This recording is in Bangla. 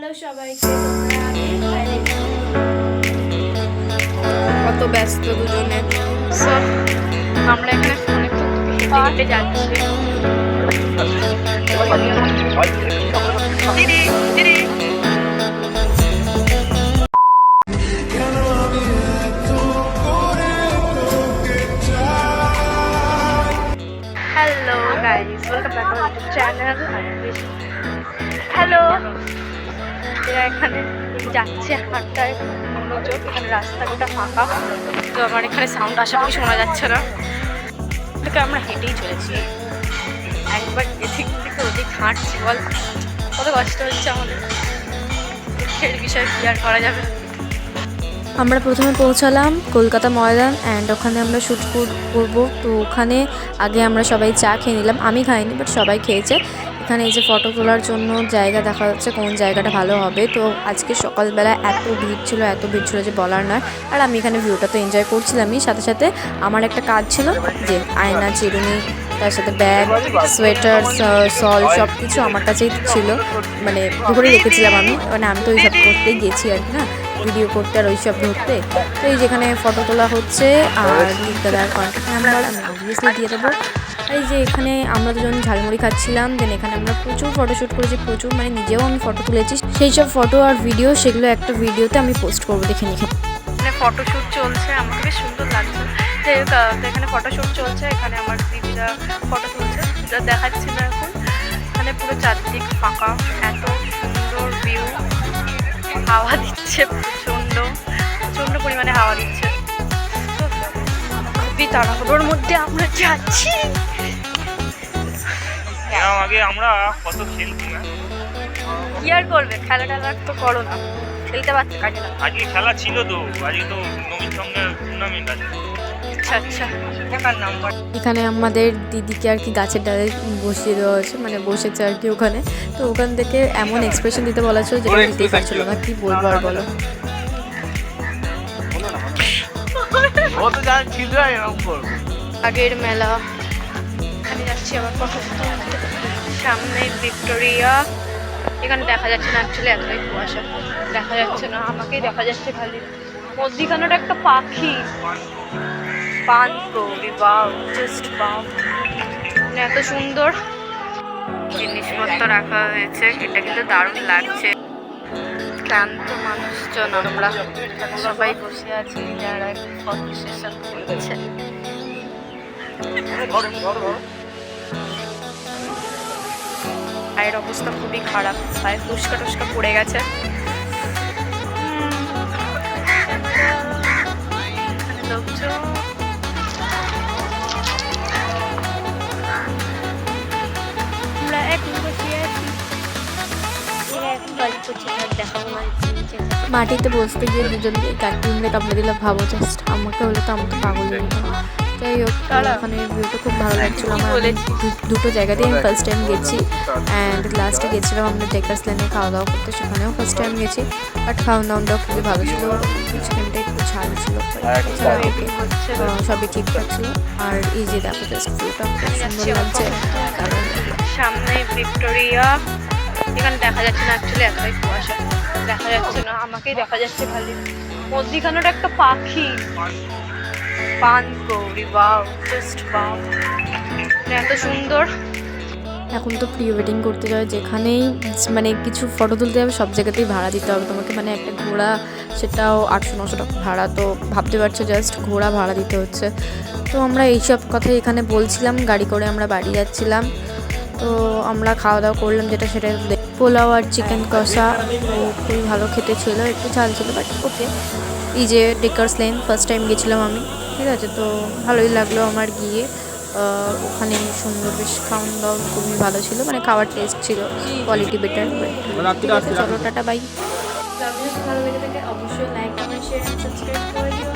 হ্যালো সবাইকে, কত ব্যস্ত দুজনে। আমরা এখানে ফোনে খুব হেঁটে যাচ্ছি। দিদি দিদি hello guys, welcome back to our channel. Hello, এখানে যাচ্ছে হাঁটায় মনোযোগ। এখানে রাস্তাটা ফাঁকা, তো আমার এখানে সাউন্ড আশা করি শোনা যাচ্ছে না। এটাকে আমরা হেঁটেই চলেছি, একবার এদিক থেকে ওদিক হাঁটছি। বল কত কষ্ট হচ্ছে আমাদের, দুঃখের বিষয় কি আর করা যাবে। আমরা প্রথমে পৌঁছালাম কলকাতা ময়দান অ্যান্ড ওখানে আমরা শ্যুট করবো। তো ওখানে আগে আমরা সবাই চা খেয়ে নিলাম, আমি খাইনি বাট সবাই খেয়েছে। এখানে এই যে ফটো তোলার জন্য জায়গা দেখা যাচ্ছে, কোন জায়গাটা ভালো হবে। তো আজকে সকালবেলা এত ভিড় ছিল যে বলার নয়। আর আমি এখানে ভিউটা তো এনজয় করছিলামই, সাথে সাথে আমার একটা কাজ ছিল যে আয়না, চিরুনি, তার সাথে ব্যাগ, সোয়েটার, সল সব কিছু আমার কাছেই ছিল, মানে ধরে রেখেছিলাম আমি। মানে আমি তো ওই সব করতেই গেছি আর কি, না ভিডিও করতে আর ওইসব ধরতে। তো এই যেখানে ফটো তোলা হচ্ছে, আর দাদার কন্ট্যাক্ট নাম্বার আমি অবভিয়াসলি দিয়ে দেবো। এই যে এখানে আমরা দুজন ঝালমুড়ি খাচ্ছিলাম, দেন এখানে আমরা প্রচুর ফটোশ্যুট করেছি, প্রচুর, মানে নিজেও আমি ফটো তুলেছি। সেই সব ফটো আর ভিডিও, সেগুলো একটা ভিডিওতে আমি পোস্ট করবো, দেখে নিয়ে। এখানে ফটোশ্যুট চলছে, আমাকে বেশ সুন্দর লাগছে। এখানে ফটোশ্যুট চলছে, এখানে আমার দিদিরা ফটো তুলছে, যা দেখাচ্ছি না এখন। এখানে পুরো চারদিক ফাঁকা, এত সুন্দর ভিউ, হাওয়া দিচ্ছে প্রচণ্ড পরিমাণে হাওয়া দিচ্ছে। তো খুবই তাড়াহুড়োর মধ্যে আমরা যাচ্ছি। আগে আমরা কত খেলছি না, কি আর করবে, খেলা টেলা তো করো না, খেলতে পারছে কাজে না। আজকে খেলা ছিল তো, আজকে তো নবীন সঙ্গে টুর্নামেন্ট আছে। আচ্ছা টাকার নাম্বার। এখানে আমাদের দিদিকে আর কি গাছের ডালে বসিয়ে দেওয়া হয়েছে, মানে বসেছে আর কি ওখানে। তো ওখান থেকে এমন এক্সপ্রেশন দিতে বলা ছিল যেটা দিতেই পারছিল না, কি বলবো আর বলো। আগের মেলা, এখানে যাচ্ছি আবার ফটো তুলতে। সামনে ভিক্টোরিয়া, এখানে দেখা যাচ্ছে না অ্যাকচুয়ালি, এতটাই কুয়াশা, দেখা যাচ্ছে না, আমাকেই দেখা যাচ্ছে খালি। মধ্যিখানেটা একটা পাখি, পানকৌড়ি, বাউ, জাস্ট বাউ, এত সুন্দর জিনিসপত্র রাখা হয়েছে। এটা কিন্তু দারুণ লাগছে। ক্লান্ত মানুষজন আমরা সবাই বসে আছি, যারা ফটো সেশন করছে। পায়ের অবস্থা খুবই খারাপ, পায়ে ফুসকা টুসকা পড়ে গেছে। আমরা এখন বসে আছি, দেখাবো মাটিতে বসতে গিয়ে দুজনকে কাটিয়ে কামড়ে দিলে, ভাবো জাস্ট, আমাকে হলে তো আমার তো পাগল হয়ে যেত। যাই হোক, ওখানে ভিউটা খুব ভালো লাগছিলো আমার। দুটো জায়গাতেই আমি ফার্স্ট টাইম গেছি, অ্যান্ড লাস্টে গেছিলাম আমরা ডেকার্স লেনে খাওয়া দাওয়া করতে, সেখানেও ফার্স্ট টাইম গেছি। বাট খাওয়া দাওয়াটাও খুবই ভালো ছিল, চিকেনটা একটু ঝাল ছিল, সবই ঠিকঠাক ছিল। আর এই যে দেখো জাস্ট ভিউটা খুব সুন্দর লাগছে। সামনে ভিক্টোরিয়া, এখানে দেখা যাচ্ছে না অ্যাকচুয়ালি, এতটাই কুয়াশা, দেখা যাচ্ছে না, আমাকেই দেখা যাচ্ছে খালি। মধ্যিখানেটা একটা পাখি, পানকৌড়ি, বাউ, জাস্ট বাউ, এত সুন্দর। এখন তো প্রি ওয়েডিং করতে যাবে, যেখানেই মানে কিছু ফটো তুলতে যাবে সব জায়গাতেই ভাড়া দিতে হবে তোমাকে, মানে একটা ঘোড়া, সেটাও 800-900 টাকা ভাড়া। তো ভাবতে পারছো জাস্ট ঘোড়া ভাড়া দিতে হচ্ছে। তো আমরা এইসব কথাই এখানে বলছিলাম, গাড়ি করে আমরা বাড়ি যাচ্ছিলাম। তো আমরা খাওয়া দাওয়া করলাম, যেটা সেটা পোলাও আর চিকেন কষা, তো খুবই ভালো খেতে ছিল, একটু ঝাল ছিল বাট ওকে। এই যে ডেকার্স লেন ফার্স্ট টাইম গেছিলাম আমি, ঠিক আছে, তো ভালোই লাগলো আমার গিয়ে। ওখানে সুন্দর বেশ খাওয়ান দাওয়া খুবই ভালো ছিল, মানে খাওয়ার টেস্ট ছিল, কোয়ালিটি বেটার। চলো টাটা বাই। ভালো লেগে থাকে অবশ্যই লাইক, কমেন্ট, শেয়ার, সাবস্ক্রাইব করে দিও।